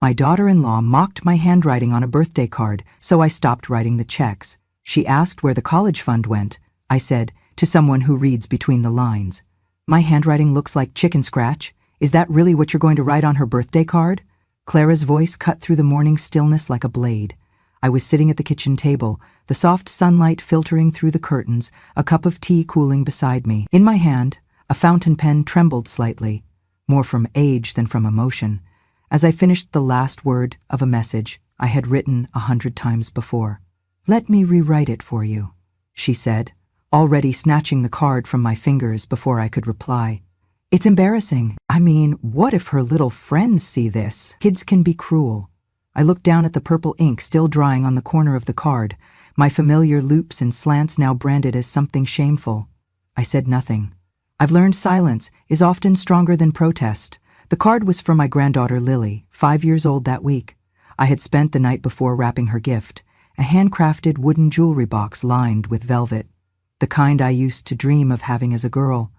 My daughter-in-law mocked my handwriting on a birthday card, so I stopped writing the checks. She asked where the college fund went. I said, to someone who reads between the lines. My handwriting looks like chicken scratch. Is that really what you're going to write on her birthday card? Clara's voice cut through the morning stillness like a blade. I was sitting at the kitchen table, the soft sunlight filtering through the curtains, a cup of tea cooling beside me. In my hand, a fountain pen trembled slightly, more from age than from emotion, as I finished the last word of a message I had written 100 times before. "Let me rewrite it for you," she said, already snatching the card from my fingers before I could reply. "It's embarrassing. I mean, what if her little friends see this? Kids can be cruel." I looked down at the purple ink still drying on the corner of the card, my familiar loops and slants now branded as something shameful. I said nothing. I've learned silence is often stronger than protest. The card was for my granddaughter Lily, 5 years old that week. I had spent the night before wrapping her gift, a handcrafted wooden jewelry box lined with velvet, the kind I used to dream of having as a girl.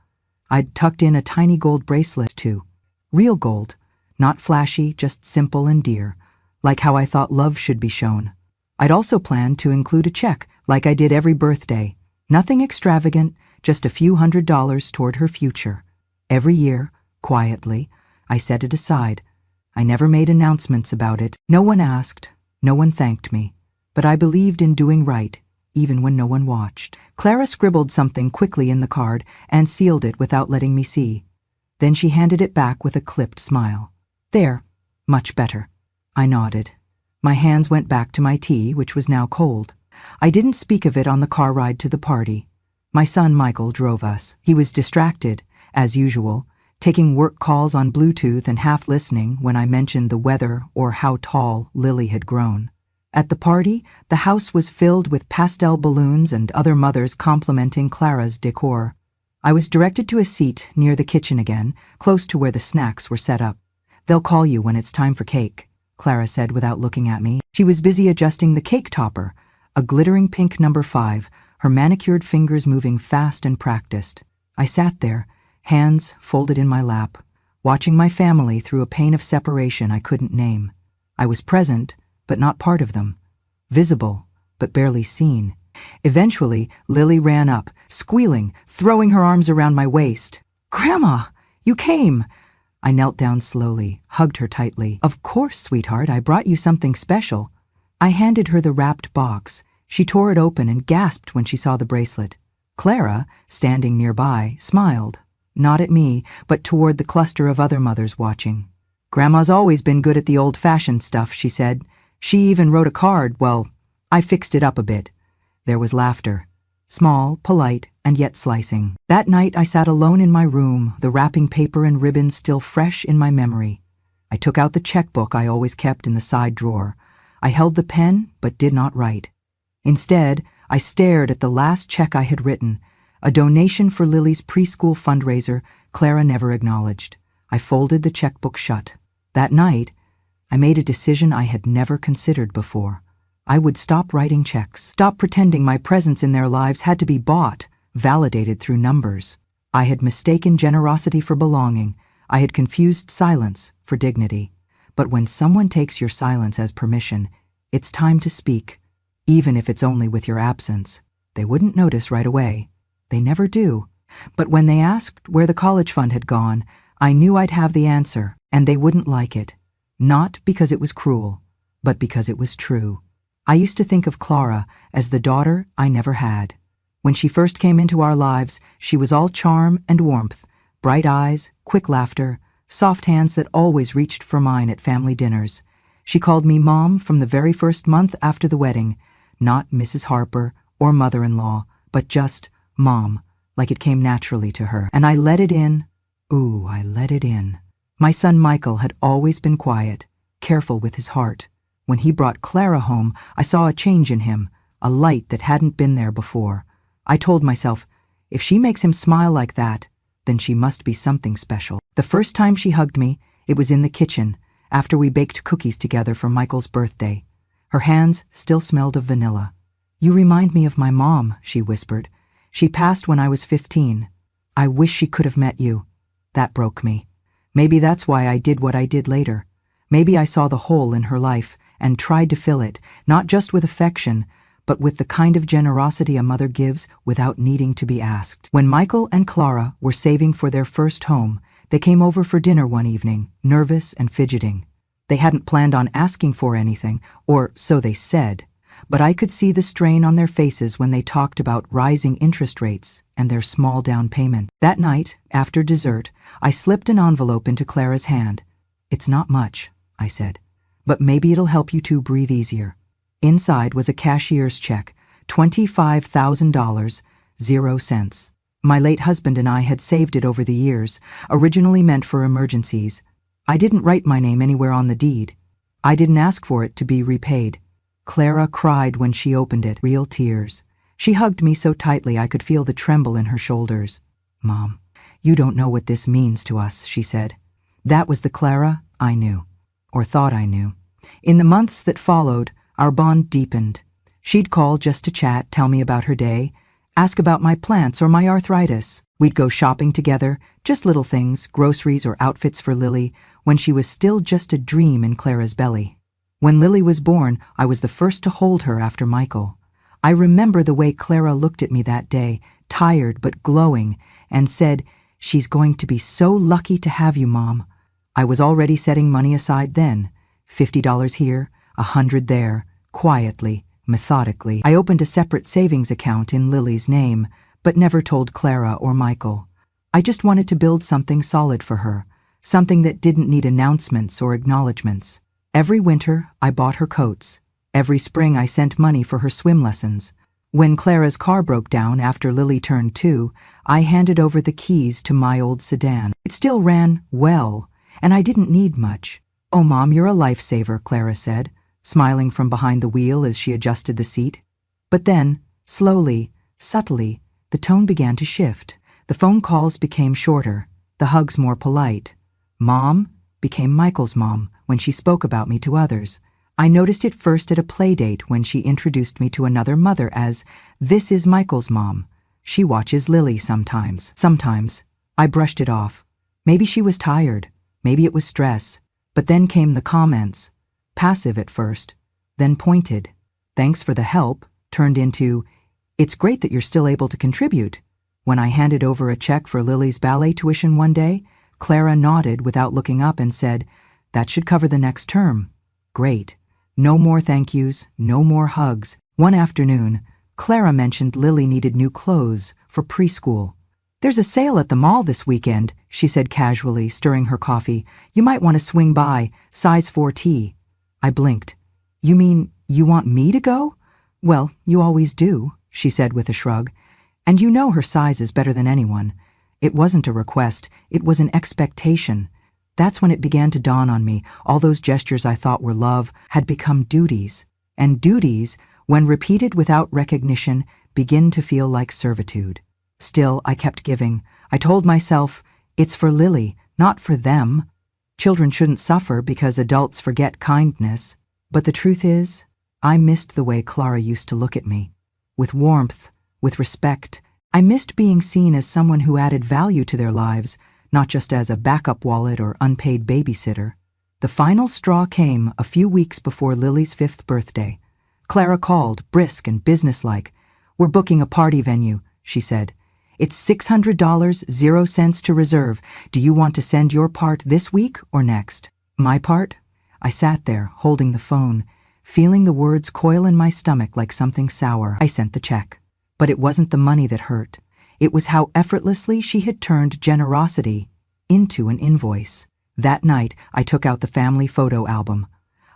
I'd tucked in a tiny gold bracelet too. Real gold, not flashy, just simple and dear, like how I thought love should be shown. I'd also planned to include a check, like I did every birthday. Nothing extravagant, just a few $100s toward her future. Every year, quietly, I set it aside. I never made announcements about it. No one asked, no one thanked me. But I believed in doing right, even when no one watched. Clara scribbled something quickly in the card and sealed it without letting me see. Then she handed it back with a clipped smile. "There, much better." I nodded. My hands went back to my tea, which was now cold. I didn't speak of it on the car ride to the party. My son Michael drove us. He was distracted, as usual, taking work calls on Bluetooth and half listening when I mentioned the weather or how tall Lily had grown. At the party, the house was filled with pastel balloons and other mothers complimenting Clara's decor. I was directed to a seat near the kitchen again, close to where the snacks were set up. "They'll call you when it's time for cake," Clara said without looking at me. She was busy adjusting the cake topper, a glittering pink number 5, her manicured fingers moving fast and practiced. I sat there, hands folded in my lap, watching my family through a pain of separation I couldn't name. I was present, but not part of them. Visible, but barely seen. Eventually, Lily ran up, squealing, throwing her arms around my waist. "Grandma, you came!" I knelt down slowly, hugged her tightly. "Of course, sweetheart, I brought you something special." I handed her the wrapped box. She tore it open and gasped when she saw the bracelet. Clara, standing nearby, smiled. Not at me, but toward the cluster of other mothers watching. "Grandma's always been good at the old-fashioned stuff," she said. "She even wrote a card. Well, I fixed it up a bit." There was laughter. Small, polite, and yet slicing. That night I sat alone in my room, the wrapping paper and ribbons still fresh in my memory. I took out the checkbook I always kept in the side drawer. I held the pen, but did not write. Instead, I stared at the last check I had written, a donation for Lily's preschool fundraiser Clara never acknowledged. I folded the checkbook shut. That night, I made a decision I had never considered before. I would stop writing checks, stop pretending my presence in their lives had to be bought, validated through numbers. I had mistaken generosity for belonging. I had confused silence for dignity. But when someone takes your silence as permission, it's time to speak, even if it's only with your absence. They wouldn't notice right away. They never do. But when they asked where the college fund had gone, I knew I'd have the answer, and they wouldn't like it. Not because it was cruel, but because it was true. I used to think of Clara as the daughter I never had. When she first came into our lives, she was all charm and warmth, bright eyes, quick laughter, soft hands that always reached for mine at family dinners. She called me Mom from the very first month after the wedding, not Mrs. Harper or mother-in-law, but just Mom, like it came naturally to her. And I let it in. Ooh, I let it in. My son Michael had always been quiet, careful with his heart. When he brought Clara home, I saw a change in him, a light that hadn't been there before. I told myself, if she makes him smile like that, then she must be something special. The first time she hugged me, it was in the kitchen, after we baked cookies together for Michael's birthday. Her hands still smelled of vanilla. "You remind me of my mom," she whispered. "She passed when I was 15. I wish she could have met you." That broke me. Maybe that's why I did what I did later. Maybe I saw the hole in her life and tried to fill it, not just with affection, but with the kind of generosity a mother gives without needing to be asked. When Michael and Clara were saving for their first home, they came over for dinner one evening, nervous and fidgeting. They hadn't planned on asking for anything, or so they said, but I could see the strain on their faces when they talked about rising interest rates and their small down payment. That night, after dessert, I slipped an envelope into Clara's hand. "It's not much," I said, "but maybe it'll help you two breathe easier." Inside was a cashier's check, $25,000, 0 cents. My late husband and I had saved it over the years, originally meant for emergencies. I didn't write my name anywhere on the deed. I didn't ask for it to be repaid. Clara cried when she opened it, real tears. She hugged me so tightly I could feel the tremble in her shoulders. "Mom, you don't know what this means to us," she said. That was the Clara I knew, or thought I knew. In the months that followed, our bond deepened. She'd call just to chat, tell me about her day, ask about my plants or my arthritis. We'd go shopping together, just little things, groceries or outfits for Lily, when she was still just a dream in Clara's belly. When Lily was born, I was the first to hold her after Michael. I remember the way Clara looked at me that day, tired but glowing, and said, "She's going to be so lucky to have you, Mom." I was already setting money aside then, $50 here, $100 there, quietly, methodically. I opened a separate savings account in Lily's name, but never told Clara or Michael. I just wanted to build something solid for her, something that didn't need announcements or acknowledgments. Every winter, I bought her coats. Every spring, I sent money for her swim lessons. When Clara's car broke down after Lily turned 2, I handed over the keys to my old sedan. It still ran well, and I didn't need much. "Oh, Mom, you're a lifesaver," Clara said, smiling from behind the wheel as she adjusted the seat. But then, slowly, subtly, the tone began to shift. The phone calls became shorter, the hugs more polite. Mom became Michael's mom when she spoke about me to others. I noticed it first at a play date when she introduced me to another mother as, "This is Michael's mom. She watches Lily sometimes." Sometimes. I brushed it off. Maybe she was tired. Maybe it was stress. But then came the comments. Passive at first, then pointed. "Thanks for the help," turned into, "It's great that you're still able to contribute." When I handed over a check for Lily's ballet tuition one day, Clara nodded without looking up and said, "That should cover the next term." Great. No more thank yous, no more hugs. One afternoon, Clara mentioned Lily needed new clothes for preschool. "There's a sale at the mall this weekend," she said casually, stirring her coffee. "You might want to swing by, size 4T. I blinked. "You mean you want me to go?" "Well, you always do," she said with a shrug. "And you know her size is better than anyone." It wasn't a request, it was an expectation. That's when it began to dawn on me. All those gestures I thought were love had become duties. And duties, when repeated without recognition, begin to feel like servitude. Still, I kept giving. I told myself, it's for Lily, not for them. Children shouldn't suffer because adults forget kindness. But the truth is, I missed the way Clara used to look at me. With warmth, with respect. I missed being seen as someone who added value to their lives, not just as a backup wallet or unpaid babysitter. The final straw came a few weeks before Lily's 5th birthday. Clara called, brisk and businesslike. "We're booking a party venue," she said. "It's $600, 0 cents to reserve. Do you want to send your part this week or next?" My part? I sat there, holding the phone, feeling the words coil in my stomach like something sour. I sent the check. But it wasn't the money that hurt. It was how effortlessly she had turned generosity into an invoice. That night, I took out the family photo album.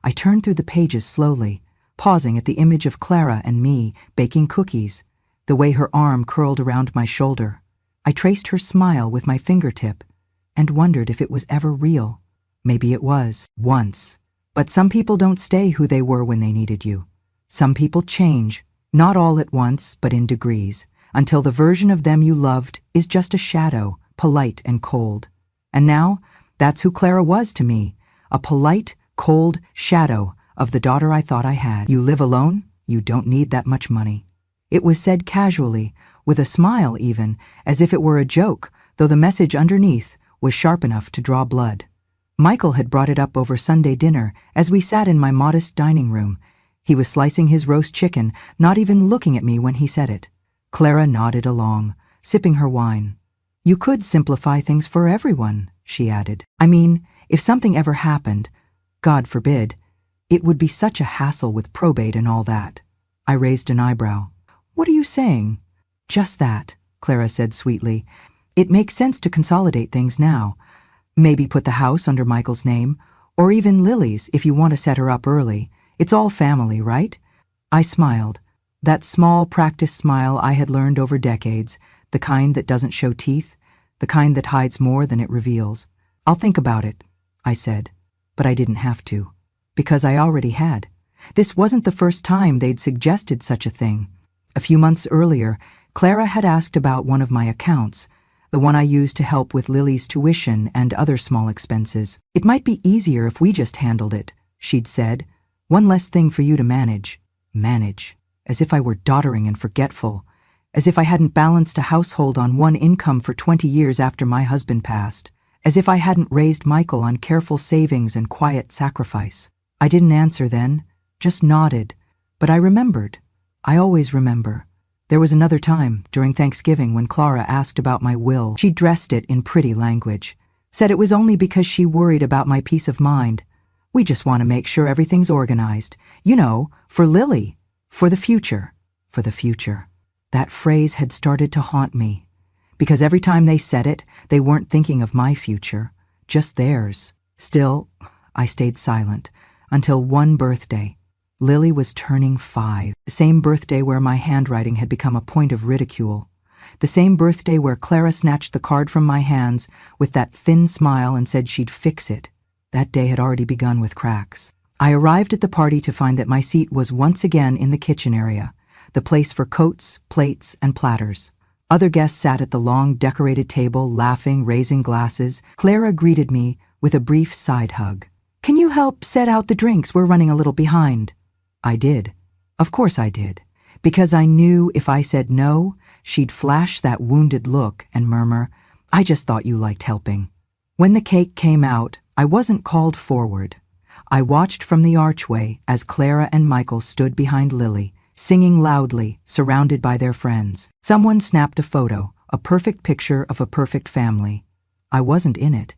I turned through the pages slowly, pausing at the image of Clara and me baking cookies, the way her arm curled around my shoulder. I traced her smile with my fingertip and wondered if it was ever real. Maybe it was, once. But some people don't stay who they were when they needed you. Some people change, not all at once, but in degrees, until the version of them you loved is just a shadow, polite and cold. And now, that's who Clara was to me, a polite, cold shadow of the daughter I thought I had. "You live alone? You don't need that much money." It was said casually, with a smile even, as if it were a joke, though the message underneath was sharp enough to draw blood. Michael had brought it up over Sunday dinner as we sat in my modest dining room. He was slicing his roast chicken, not even looking at me when he said it. Clara nodded along, sipping her wine. You could simplify things for everyone, she added. I mean, if something ever happened, God forbid, it would be such a hassle with probate and all that. I raised an eyebrow. What are you saying? Just that, Clara said sweetly. It makes sense to consolidate things now. Maybe put the house under Michael's name, or even Lily's if you want to set her up early. It's all family, right? I smiled. That small practiced smile I had learned over decades, the kind that doesn't show teeth, the kind that hides more than it reveals. I'll think about it, I said. But I didn't have to, because I already had. This wasn't the first time they'd suggested such a thing. A few months earlier, Clara had asked about one of my accounts, the one I used to help with Lily's tuition and other small expenses. It might be easier if we just handled it, she'd said. One less thing for you to manage. Manage. As if I were doddering and forgetful. As if I hadn't balanced a household on one income for 20 years after my husband passed. As if I hadn't raised Michael on careful savings and quiet sacrifice. I didn't answer then, just nodded. But I remembered. I always remember. There was another time, during Thanksgiving, when Clara asked about my will. She dressed it in pretty language. Said it was only because she worried about my peace of mind. We just want to make sure everything's organized. You know, for Lily. For the future. For the future. That phrase had started to haunt me. Because every time they said it, they weren't thinking of my future. Just theirs. Still, I stayed silent. Until one birthday. Lily was turning 5. The same birthday where my handwriting had become a point of ridicule. The same birthday where Clara snatched the card from my hands with that thin smile and said she'd fix it. That day had already begun with cracks. I arrived at the party to find that my seat was once again in the kitchen area, the place for coats, plates, and platters. Other guests sat at the long decorated table, laughing, raising glasses. Clara greeted me with a brief side hug. Can you help set out the drinks? We're running a little behind. I did. Of course I did. Because I knew if I said no, she'd flash that wounded look and murmur, I just thought you liked helping. When the cake came out, I wasn't called forward. I watched from the archway as Clara and Michael stood behind Lily, singing loudly, surrounded by their friends. Someone snapped a photo, a perfect picture of a perfect family. I wasn't in it.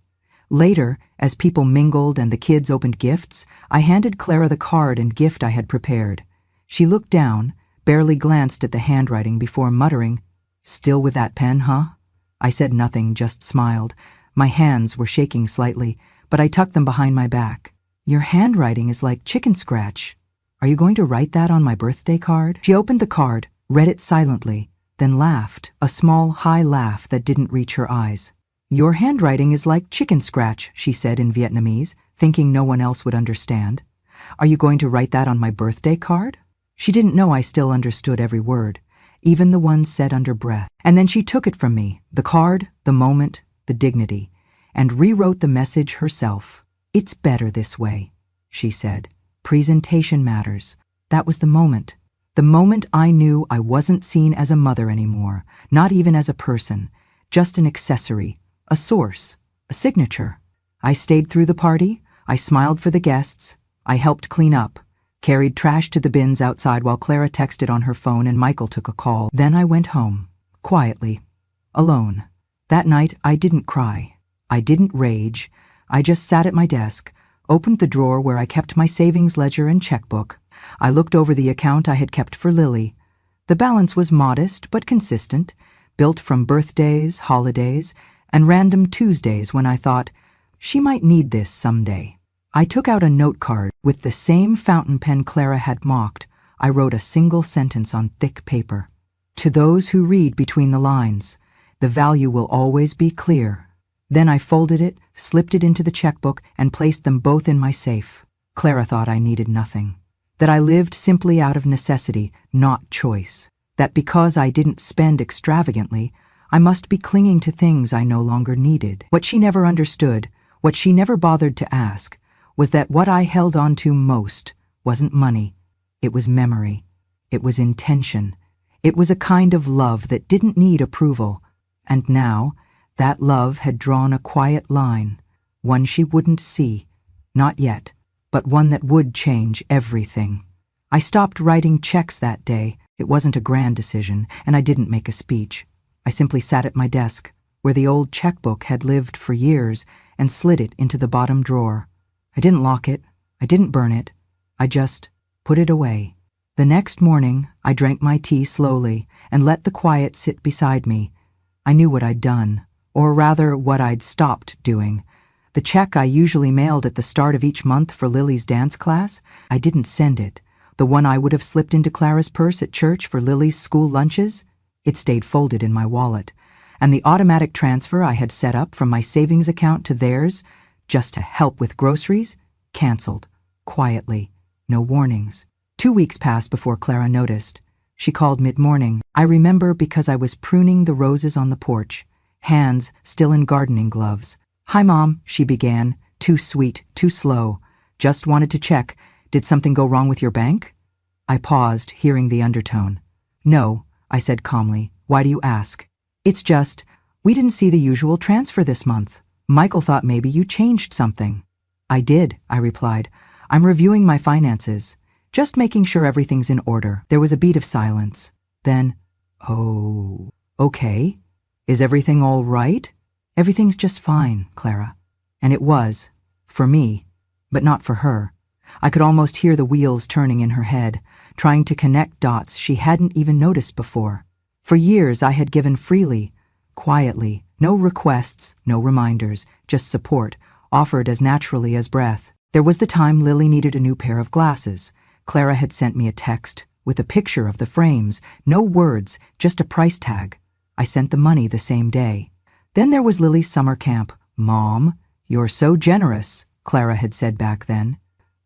Later, as people mingled and the kids opened gifts, I handed Clara the card and gift I had prepared. She looked down, barely glanced at the handwriting before muttering, Still with that pen, huh? I said nothing, just smiled. My hands were shaking slightly, but I tucked them behind my back. Your handwriting is like chicken scratch. Are you going to write that on my birthday card? She opened the card, read it silently, then laughed, a small, high laugh that didn't reach her eyes. Your handwriting is like chicken scratch, she said in Vietnamese, thinking no one else would understand. Are you going to write that on my birthday card? She didn't know I still understood every word, even the ones said under breath. And then she took it from me, the card, the moment, the dignity, and rewrote the message herself. It's better this way, she said. Presentation matters. That was the moment. The moment I knew I wasn't seen as a mother anymore, not even as a person, just an accessory, a source, a signature. I stayed through the party, I smiled for the guests, I helped clean up, carried trash to the bins outside while Clara texted on her phone and Michael took a call. Then I went home, quietly, alone. That night I didn't cry. I didn't rage. I just sat at my desk, opened the drawer where I kept my savings ledger and checkbook. I looked over the account I had kept for Lily. The balance was modest but consistent, built from birthdays, holidays, and random Tuesdays when I thought, she might need this someday. I took out a note card. With the same fountain pen Clara had mocked, I wrote a single sentence on thick paper. To those who read between the lines, the value will always be clear. Then I folded it, slipped it into the checkbook, and placed them both in my safe. Clara thought I needed nothing. That I lived simply out of necessity, not choice. That because I didn't spend extravagantly, I must be clinging to things I no longer needed. What she never understood, what she never bothered to ask, was that what I held on to most wasn't money. It was memory. It was intention. It was a kind of love that didn't need approval. And now, that love had drawn a quiet line, One she wouldn't see. Not yet. But one that would change everything. I stopped writing checks that day. It wasn't a grand decision, and I didn't make a speech. I simply sat at my desk, where the old checkbook had lived for years, and slid it into the bottom drawer. I didn't lock it. I didn't burn it. I just put it away. The next morning, I drank my tea slowly and let the quiet sit beside me. I knew what I'd done, or rather what I'd stopped doing. The check I usually mailed at the start of each month for Lily's dance class, I didn't send it. The one I would have slipped into Clara's purse at church for Lily's school lunches, it stayed folded in my wallet. And the automatic transfer I had set up from my savings account to theirs, just to help with groceries, canceled, quietly, no warnings. 2 weeks passed before Clara noticed. She called mid-morning. I remember because I was pruning the roses on the porch, hands still in gardening gloves. "Hi, Mom," she began, too sweet, too slow. "Just wanted to check. Did something go wrong with your bank?" I paused, hearing the undertone. "No," I said calmly. "Why do you ask?" "It's just, we didn't see the usual transfer this month. Michael thought maybe you changed something." "I did," I replied. "I'm reviewing my finances. Just making sure everything's in order." There was a beat of silence. Then, "Oh, okay. Is everything all right?" "Everything's just fine, Clara." And it was, for me, but not for her. I could almost hear the wheels turning in her head, trying to connect dots she hadn't even noticed before. For years I had given freely, quietly, no requests, no reminders, just support, offered as naturally as breath. There was the time Lily needed a new pair of glasses. Clara had sent me a text with a picture of the frames, no words, just a price tag. I sent the money the same day. Then there was Lily's summer camp. "Mom, you're so generous," Clara had said back then.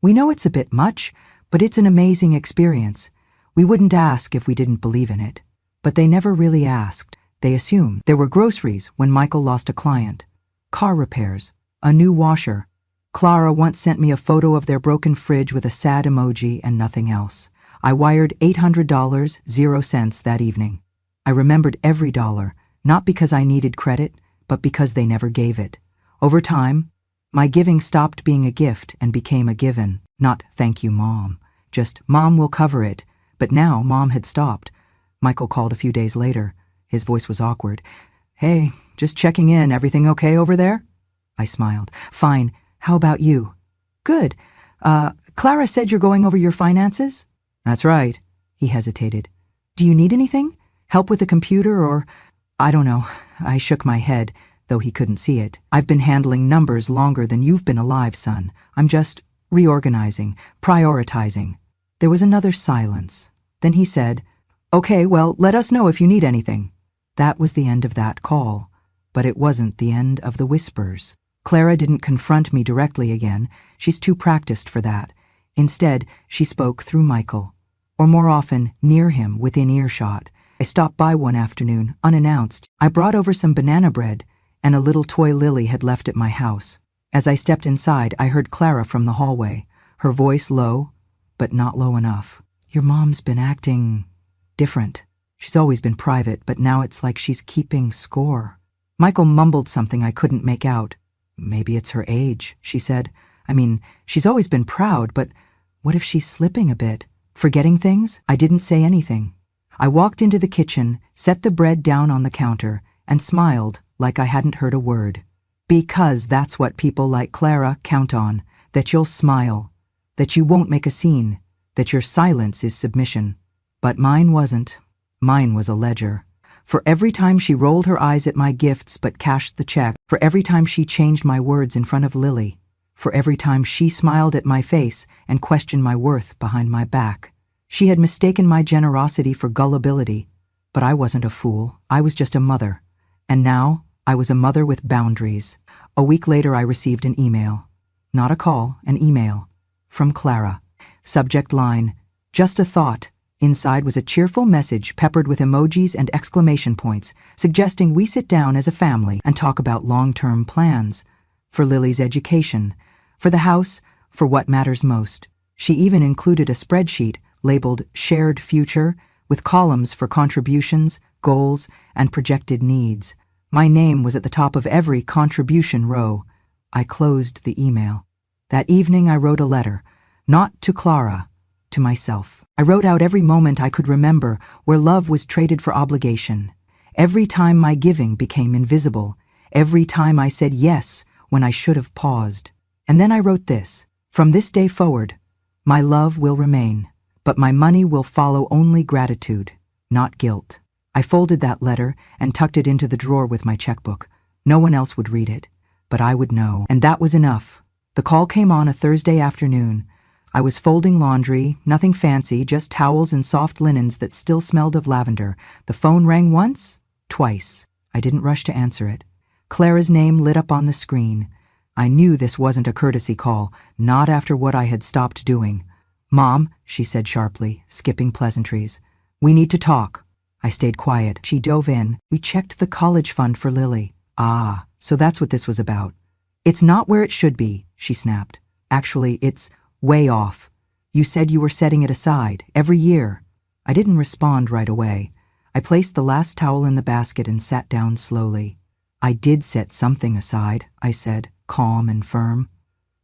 "We know it's a bit much, but it's an amazing experience. We wouldn't ask if we didn't believe in it." But they never really asked. They assumed. There were groceries when Michael lost a client, car repairs, a new washer. Clara once sent me a photo of their broken fridge with a sad emoji and nothing else. I wired $800, 0 cents that evening. I remembered every dollar, not because I needed credit, but because they never gave it. Over time, my giving stopped being a gift and became a given. Not "thank you, Mom," just "Mom will cover it." But now Mom had stopped. Michael called a few days later. His voice was awkward. "Hey, just checking in. Everything okay over there?" I smiled. "Fine. How about you?" "Good. Clara said you're going over your finances?" "That's right." He hesitated. "Do you need anything? Help with the computer or—" "I don't know." I shook my head, though he couldn't see it. "I've been handling numbers longer than you've been alive, son. I'm just reorganizing, prioritizing." There was another silence. Then he said, "Okay, well, let us know if you need anything." That was the end of that call, but it wasn't the end of the whispers. Clara didn't confront me directly again. She's too practiced for that. Instead, she spoke through Michael, or more often, near him, within earshot. I stopped by one afternoon, unannounced. I brought over some banana bread and a little toy Lily had left at my house. As I stepped inside, I heard Clara from the hallway, her voice low, but not low enough. "Your mom's been acting different. She's always been private, but now it's like she's keeping score." Michael mumbled something I couldn't make out. "Maybe it's her age," she said. "I mean, she's always been proud, but what if she's slipping a bit? Forgetting things?" I didn't say anything. I walked into the kitchen, set the bread down on the counter, and smiled like I hadn't heard a word. Because that's what people like Clara count on, that you'll smile, that you won't make a scene, that your silence is submission. But mine wasn't. Mine was a ledger. For every time she rolled her eyes at my gifts but cashed the check, for every time she changed my words in front of Lily, for every time she smiled at my face and questioned my worth behind my back. She had mistaken my generosity for gullibility, but I wasn't a fool. I was just a mother. And now, I was a mother with boundaries. A week later, I received an email. Not a call, an email. From Clara. Subject line, "Just a thought." Inside was a cheerful message peppered with emojis and exclamation points, suggesting we sit down as a family and talk about long-term plans. For Lily's education, for the house, for what matters most. She even included a spreadsheet labeled Shared Future, with columns for contributions, goals, and projected needs. My name was at the top of every contribution row. I closed the email. That evening I wrote a letter, not to Clara, to myself. I wrote out every moment I could remember where love was traded for obligation. Every time my giving became invisible. Every time I said yes when I should have paused. And then I wrote this: from this day forward, my love will remain, but my money will follow only gratitude, not guilt. I folded that letter and tucked it into the drawer with my checkbook. No one else would read it, but I would know. And that was enough. The call came on a Thursday afternoon. I was folding laundry, nothing fancy, just towels and soft linens that still smelled of lavender. The phone rang once, twice. I didn't rush to answer it. Clara's name lit up on the screen. I knew this wasn't a courtesy call, not after what I had stopped doing. "Mom," she said sharply, skipping pleasantries. "We need to talk." I stayed quiet. She dove in. "We checked the college fund for Lily." "Ah, so that's what this was about." "It's not where it should be," she snapped. "Actually, it's way off. You said you were setting it aside, every year." I didn't respond right away. I placed the last towel in the basket and sat down slowly. "I did set something aside," I said, calm and firm.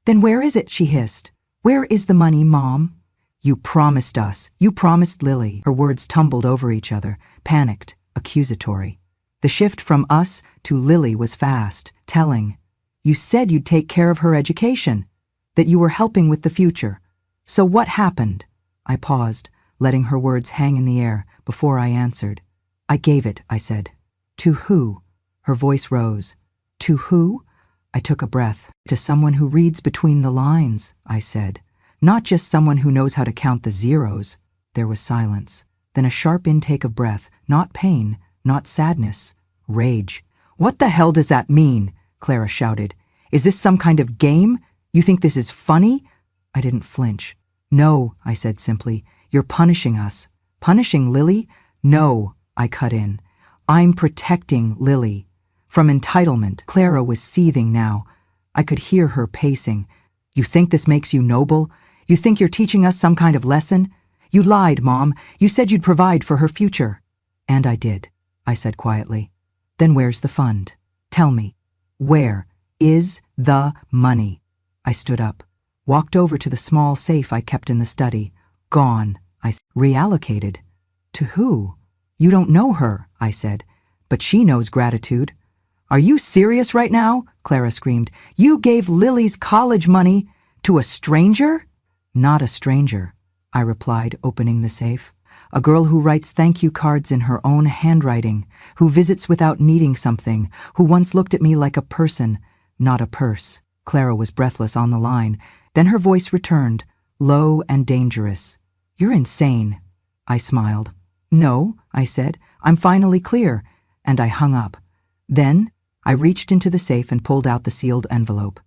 "Then where is it?" she hissed. "Where is the money, Mom?" "You promised us. You promised Lily." Her words tumbled over each other, panicked, accusatory. The shift from us to Lily was fast, telling. "You said you'd take care of her education, that you were helping with the future. So what happened?" I paused, letting her words hang in the air before I answered. "I gave it," I said. "To who?" Her voice rose. "To who?" I took a breath. "To someone who reads between the lines," I said. "Not just someone who knows how to count the zeros." There was silence. Then a sharp intake of breath, not pain, not sadness, rage. "What the hell does that mean?" Clara shouted. "Is this some kind of game? You think this is funny?" I didn't flinch. "No," I said simply. "You're punishing us." "Punishing Lily?" "No," I cut in. "I'm protecting Lily. From entitlement." Clara was seething now. I could hear her pacing. "You think this makes you noble? You think you're teaching us some kind of lesson? You lied, Mom. You said you'd provide for her future." "And I did," I said quietly. "Then where's the fund? Tell me. Where is the money?" I stood up, walked over to the small safe I kept in the study. "Gone," I said. "Reallocated? To who?" "You don't know her," I said. "But she knows gratitude." "Are you serious right now?" Clara screamed. "You gave Lily's college money to a stranger?" "Not a stranger," I replied, opening the safe. "A girl who writes thank you cards in her own handwriting, who visits without needing something, who once looked at me like a person, not a purse." Clara was breathless on the line. Then her voice returned, low and dangerous. "You're insane." I smiled. "No," I said. "I'm finally clear." And I hung up. Then I reached into the safe and pulled out the sealed envelope.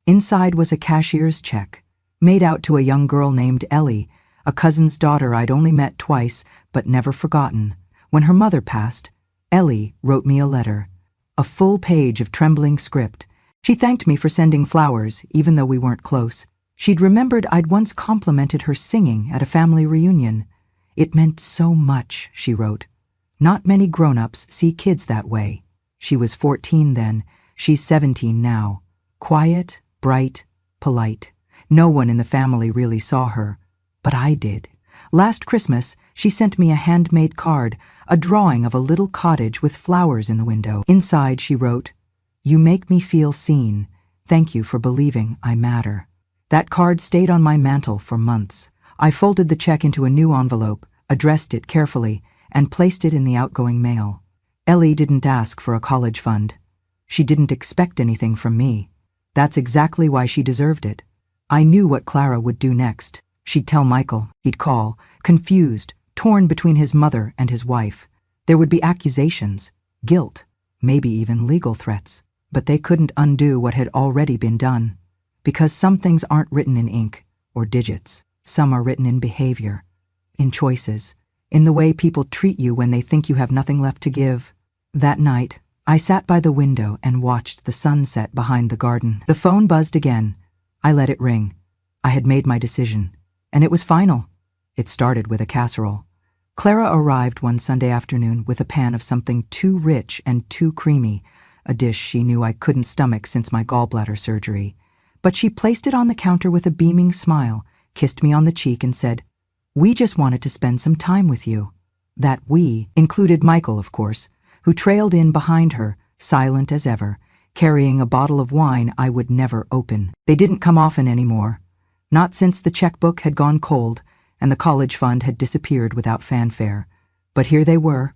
Inside was a cashier's check, made out to a young girl named Ellie, a cousin's daughter I'd only met twice but never forgotten. When her mother passed, Ellie wrote me a letter, a full page of trembling script. She thanked me for sending flowers, even though we weren't close. She'd remembered I'd once complimented her singing at a family reunion. "It meant so much," she wrote. "Not many grown-ups see kids that way." She was 14 then. She's 17 now. Quiet, bright, polite. No one in the family really saw her, but I did. Last Christmas, she sent me a handmade card, a drawing of a little cottage with flowers in the window. Inside, she wrote, "You make me feel seen. Thank you for believing I matter." That card stayed on my mantel for months. I folded the check into a new envelope, addressed it carefully, and placed it in the outgoing mail. Ellie didn't ask for a college fund. She didn't expect anything from me. That's exactly why she deserved it. I knew what Clara would do next. She'd tell Michael. He'd call, confused, torn between his mother and his wife. There would be accusations, guilt, maybe even legal threats. But they couldn't undo what had already been done. Because some things aren't written in ink or digits. Some are written in behavior, in choices, in the way people treat you when they think you have nothing left to give. That night, I sat by the window and watched the sunset behind the garden. The phone buzzed again. I let it ring. I had made my decision, and it was final. It started with a casserole. Clara arrived one Sunday afternoon with a pan of something too rich and too creamy, a dish she knew I couldn't stomach since my gallbladder surgery. But she placed it on the counter with a beaming smile, kissed me on the cheek and said, "We just wanted to spend some time with you." That "we" included Michael, of course, who trailed in behind her, silent as ever, carrying a bottle of wine I would never open. They didn't come often anymore. Not since the checkbook had gone cold and the college fund had disappeared without fanfare. But here they were,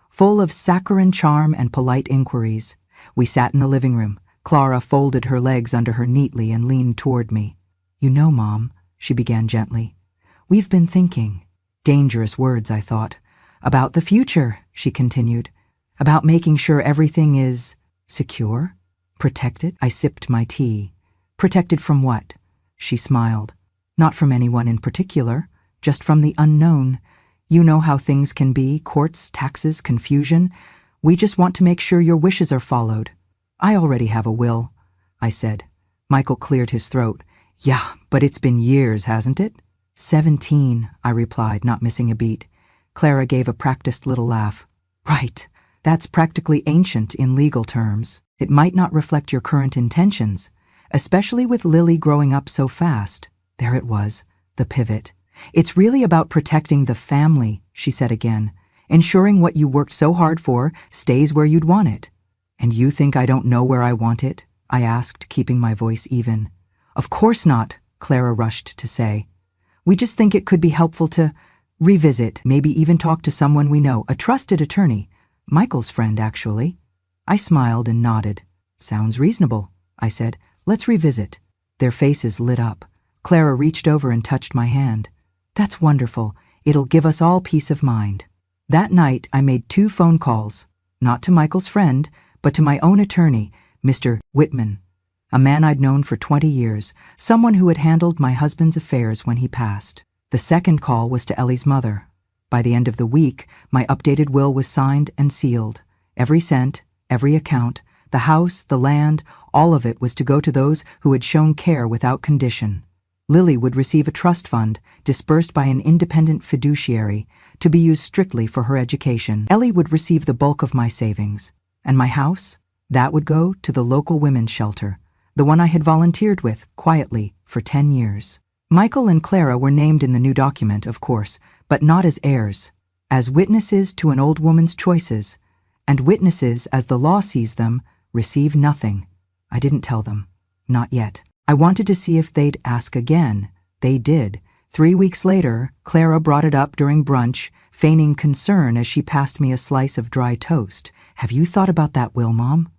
full of saccharine charm and polite inquiries. We sat in the living room. Clara folded her legs under her neatly and leaned toward me. "You know, Mom," she began gently, "we've been thinking." Dangerous words, I thought. "About the future," she continued. "About making sure everything is secure? Protected?" I sipped my tea. "Protected from what?" She smiled. "Not from anyone in particular, just from the unknown. You know how things can be, courts, taxes, confusion. We just want to make sure your wishes are followed." "I already have a will," I said. Michael cleared his throat. "Yeah, but it's been years, hasn't it?" 17, I replied, not missing a beat. Clara gave a practiced little laugh. "Right, that's practically ancient in legal terms. It might not reflect your current intentions, especially with Lily growing up so fast." There it was, the pivot. "It's really about protecting the family," she said again, "ensuring what you worked so hard for stays where you'd want it." "And you think I don't know where I want it?" I asked, keeping my voice even. "Of course not," Clara rushed to say. "We just think it could be helpful to revisit, maybe even talk to someone we know, a trusted attorney. Michael's friend, actually." I smiled and nodded. "Sounds reasonable," I said. "Let's revisit." Their faces lit up. Clara reached over and touched my hand. "That's wonderful. It'll give us all peace of mind." That night, I made 2 phone calls, not to Michael's friend, but to my own attorney, Mr. Whitman, a man I'd known for 20 years, someone who had handled my husband's affairs when he passed. The second call was to Ellie's mother. By the end of the week, my updated will was signed and sealed. Every cent, every account, the house, the land, all of it was to go to those who had shown care without condition. Lily would receive a trust fund, dispersed by an independent fiduciary, to be used strictly for her education. Ellie would receive the bulk of my savings. And my house? That would go to the local women's shelter, the one I had volunteered with, quietly, for 10 years. Michael and Clara were named in the new document, of course, but not as heirs, as witnesses to an old woman's choices, and witnesses, as the law sees them, receive nothing. I didn't tell them. Not yet. I wanted to see if they'd ask again. They did. 3 weeks later, Clara brought it up during brunch, feigning concern as she passed me a slice of dry toast. "Have you thought about that will, Mom?"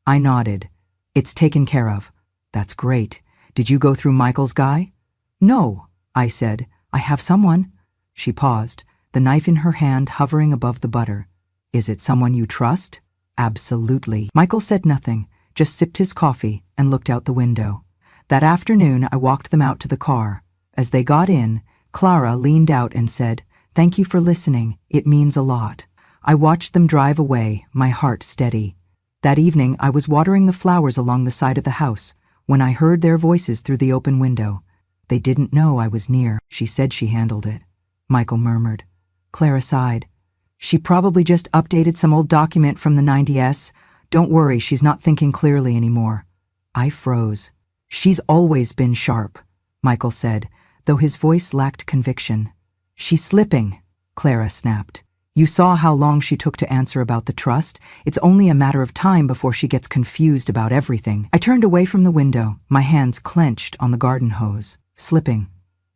I nodded. "It's taken care of." "That's great. Did you go through Michael's guy?" "No," I said. "I have someone." She paused, the knife in her hand hovering above the butter. "Is it someone you trust?" "Absolutely." Michael said nothing, just sipped his coffee and looked out the window. That afternoon, I walked them out to the car. As they got in, Clara leaned out and said, "Thank you for listening. It means a lot." I watched them drive away, my heart steady. That evening, I was watering the flowers along the side of the house when I heard their voices through the open window. They didn't know I was near. "She said she handled it," Michael murmured. Clara sighed. "She probably just updated some old document from the 90s. Don't worry, she's not thinking clearly anymore." I froze. "She's always been sharp," Michael said, though his voice lacked conviction. "She's slipping," Clara snapped. "You saw how long she took to answer about the trust. It's only a matter of time before she gets confused about everything." I turned away from the window, my hands clenched on the garden hose. Slipping.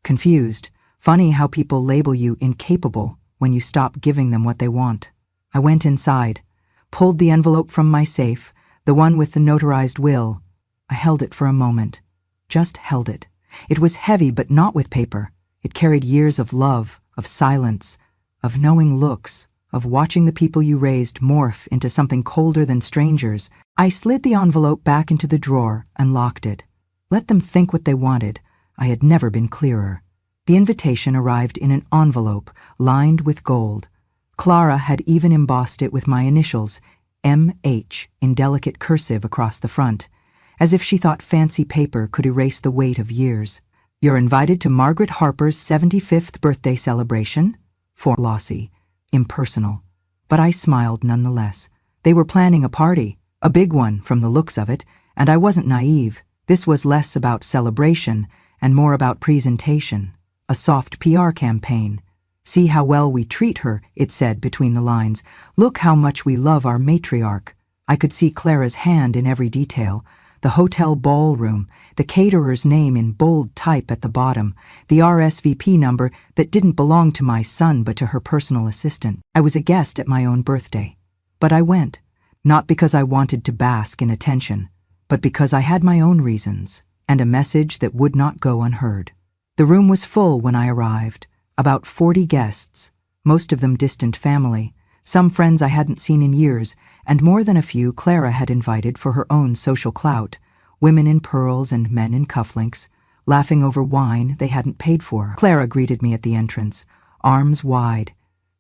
Confused. Funny how people label you incapable when you stop giving them what they want. I went inside, pulled the envelope from my safe, the one with the notarized will. I held it for a moment. Just held it. It was heavy, but not with paper. It carried years of love, of silence, of knowing looks, of watching the people you raised morph into something colder than strangers. I slid the envelope back into the drawer and locked it. Let them think what they wanted. I had never been clearer. The invitation arrived in an envelope lined with gold. Clara had even embossed it with my initials, M.H., in delicate cursive across the front, as if she thought fancy paper could erase the weight of years. "You're invited to Margaret Harper's 75th birthday celebration." For Lossie. Impersonal. But I smiled nonetheless. They were planning a party. A big one from the looks of it, and I wasn't naive. This was less about celebration and more about presentation. A soft PR campaign. "See how well we treat her," it said between the lines. "Look how much we love our matriarch." I could see Clara's hand in every detail. The hotel ballroom, the caterer's name in bold type at the bottom, the RSVP number that didn't belong to my son but to her personal assistant. I was a guest at my own birthday. But I went, not because I wanted to bask in attention, but because I had my own reasons, and a message that would not go unheard. The room was full when I arrived, about 40 guests, most of them distant family, some friends I hadn't seen in years, and more than a few Clara had invited for her own social clout, women in pearls and men in cufflinks, laughing over wine they hadn't paid for. Clara greeted me at the entrance, arms wide.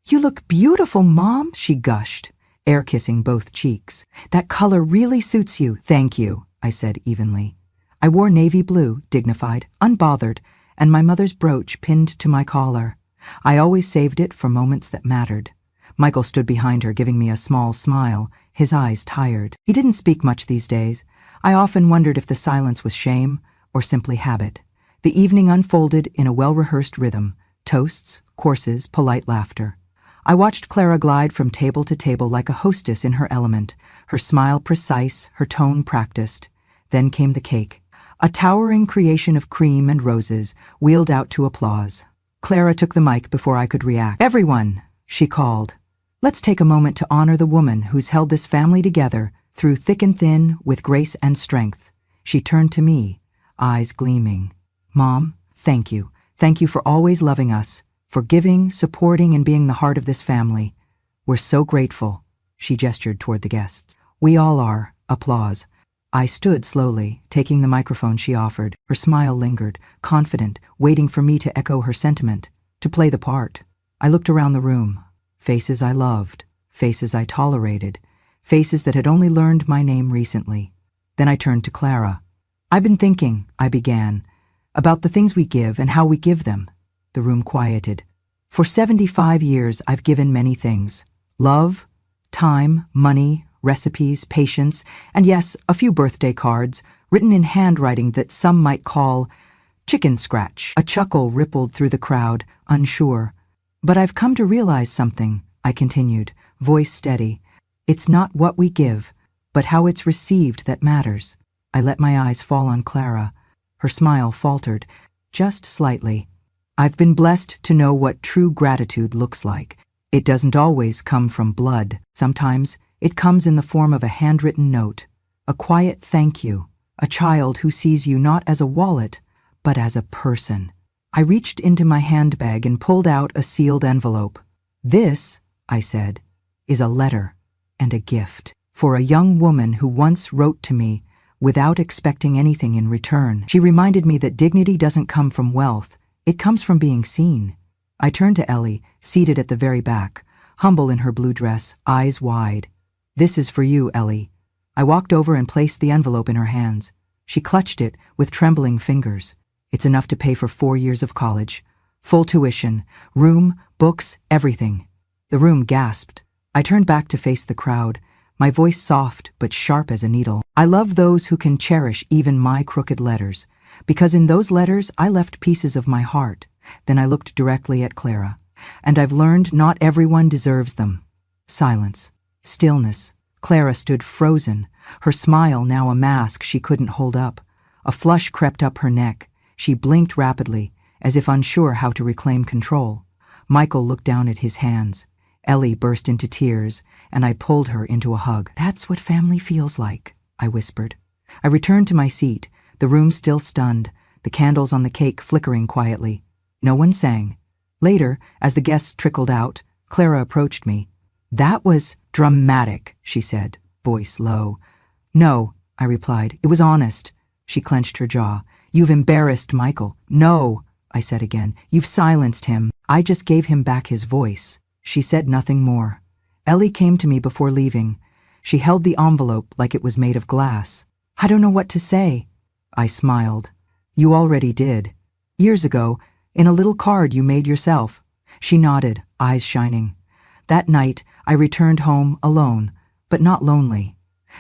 "You look beautiful, Mom," she gushed, air-kissing both cheeks. "That color really suits you." "Thank you," I said evenly. I wore navy blue, dignified, unbothered, and my mother's brooch pinned to my collar. I always saved it for moments that mattered. Michael stood behind her, giving me a small smile, his eyes tired. He didn't speak much these days. I often wondered if the silence was shame or simply habit. The evening unfolded in a well-rehearsed rhythm, toasts, courses, polite laughter. I watched Clara glide from table to table like a hostess in her element, her smile precise, her tone practiced. Then came the cake, a towering creation of cream and roses, wheeled out to applause. Clara took the mic before I could react. "Everyone," she called. "Let's take a moment to honor the woman who's held this family together through thick and thin with grace and strength." She turned to me, eyes gleaming. "Mom, thank you. Thank you for always loving us, for giving, supporting, and being the heart of this family. We're so grateful." She gestured toward the guests. "We all are." Applause. I stood slowly, taking the microphone she offered. Her smile lingered, confident, waiting for me to echo her sentiment, to play the part. I looked around the room. Faces I loved, faces I tolerated, faces that had only learned my name recently. Then I turned to Clara. "I've been thinking," I began, "about the things we give and how we give them." The room quieted. "For 75 years, I've given many things. Love, time, money, recipes, patience, and yes, a few birthday cards, written in handwriting that some might call chicken scratch." A chuckle rippled through the crowd, unsure. "But I've come to realize something," I continued, voice steady. "It's not what we give, but how it's received that matters." I let my eyes fall on Clara. Her smile faltered, just slightly. "I've been blessed to know what true gratitude looks like. It doesn't always come from blood. Sometimes it comes in the form of a handwritten note, a quiet thank you, a child who sees you not as a wallet, but as a person." I reached into my handbag and pulled out a sealed envelope. "This," I said, "is a letter and a gift for a young woman who once wrote to me without expecting anything in return. She reminded me that dignity doesn't come from wealth, it comes from being seen." I turned to Ellie, seated at the very back, humble in her blue dress, eyes wide. "This is for you, Ellie." I walked over and placed the envelope in her hands. She clutched it with trembling fingers. "It's enough to pay for 4 years of college. Full tuition, room, books, everything." The room gasped. I turned back to face the crowd, my voice soft but sharp as a needle. "I love those who can cherish even my crooked letters, because in those letters I left pieces of my heart." Then I looked directly at Clara. "And I've learned not everyone deserves them." Silence. Stillness. Clara stood frozen, her smile now a mask she couldn't hold up. A flush crept up her neck. She blinked rapidly, as if unsure how to reclaim control. Michael looked down at his hands. Ellie burst into tears, and I pulled her into a hug. "That's what family feels like," I whispered. I returned to my seat, the room still stunned, the candles on the cake flickering quietly. No one sang. Later, as the guests trickled out, Clara approached me. "That was dramatic," she said, voice low. "No," I replied, "it was honest." She clenched her jaw. "You've embarrassed Michael." "No," I said again, "you've silenced him. I just gave him back his voice." She said nothing more. Ellie came to me before leaving. She held the envelope like it was made of glass. "I don't know what to say." I smiled. "You already did. Years ago, in a little card you made yourself." She nodded, eyes shining. That night, I returned home alone, but not lonely.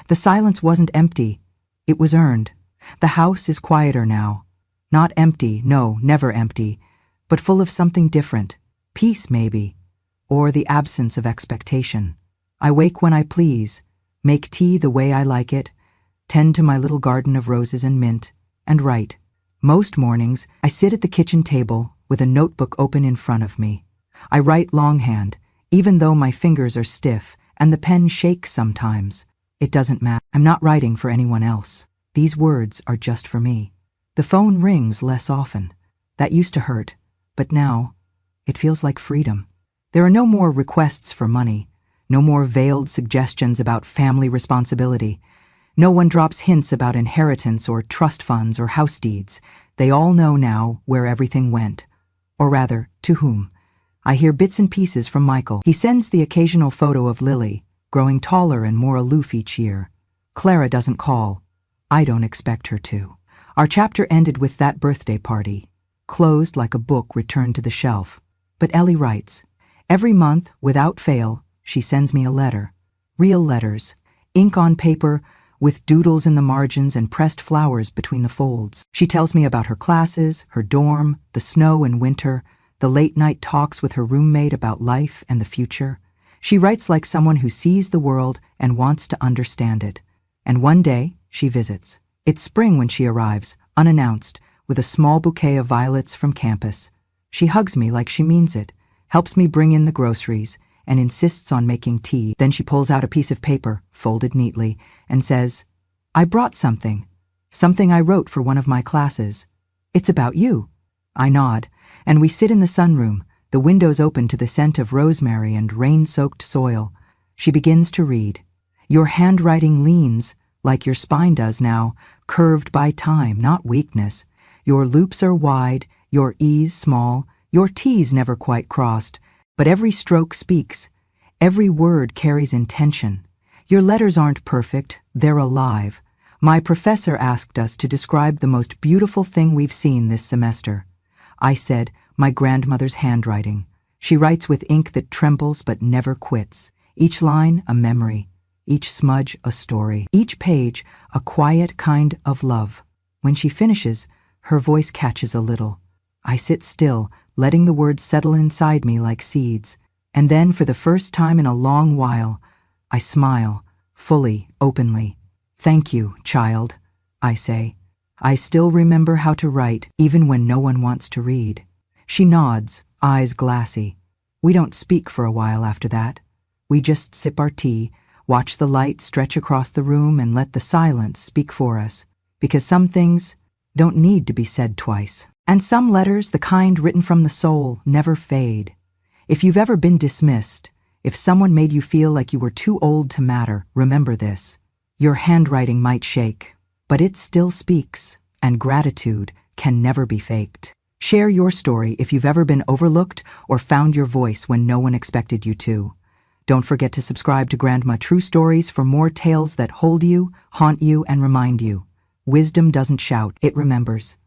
The silence wasn't empty. It was earned. The house is quieter now. Not empty, no, never empty, but full of something different. Peace, maybe, or the absence of expectation. I wake when I please, make tea the way I like it, tend to my little garden of roses and mint, and write. Most mornings, I sit at the kitchen table with a notebook open in front of me. I write longhand, even though my fingers are stiff and the pen shakes sometimes. It doesn't matter. I'm not writing for anyone else. These words are just for me. The phone rings less often. That used to hurt, but now it feels like freedom. There are no more requests for money, no more veiled suggestions about family responsibility. No one drops hints about inheritance or trust funds or house deeds. They all know now where everything went. Or rather, to whom. I hear bits and pieces from Michael. He sends the occasional photo of Lily, growing taller and more aloof each year. Clara doesn't call. I don't expect her to. Our chapter ended with that birthday party, closed like a book returned to the shelf. But Ellie writes. Every month, without fail, she sends me a letter. Real letters, ink on paper, with doodles in the margins and pressed flowers between the folds. She tells me about her classes, her dorm, the snow and winter, the late-night talks with her roommate about life and the future. She writes like someone who sees the world and wants to understand it. And one day, she visits. It's spring when she arrives, unannounced, with a small bouquet of violets from campus. She hugs me like she means it, helps me bring in the groceries, and insists on making tea. Then she pulls out a piece of paper, folded neatly, and says, I brought something I wrote for one of my classes. It's about you. I nod, and we sit in the sunroom, the windows open to the scent of rosemary and rain-soaked soil. She begins to read. Your handwriting leans, like your spine does now, curved by time, not weakness. Your loops are wide, your E's small, your T's never quite crossed, but every stroke speaks. Every word carries intention. Your letters aren't perfect, they're alive. My professor asked us to describe the most beautiful thing we've seen this semester. I said, my grandmother's handwriting. She writes with ink that trembles but never quits. Each line, a memory. Each smudge, a story. Each page, a quiet kind of love. When she finishes, her voice catches a little. I sit still, letting the words settle inside me like seeds. And then, for the first time in a long while, I smile, fully, openly. Thank you, child, I say. I still remember how to write, even when no one wants to read. She nods, eyes glassy. We don't speak for a while after that. We just sip our tea, watch the light stretch across the room, and let the silence speak for us. Because some things don't need to be said twice. And some letters, the kind written from the soul, never fade. If you've ever been dismissed, if someone made you feel like you were too old to matter, remember this. Your handwriting might shake, but it still speaks, and gratitude can never be faked. Share your story if you've ever been overlooked or found your voice when no one expected you to. Don't forget to subscribe to Grandma True Stories for more tales that hold you, haunt you, and remind you. Wisdom doesn't shout, it remembers.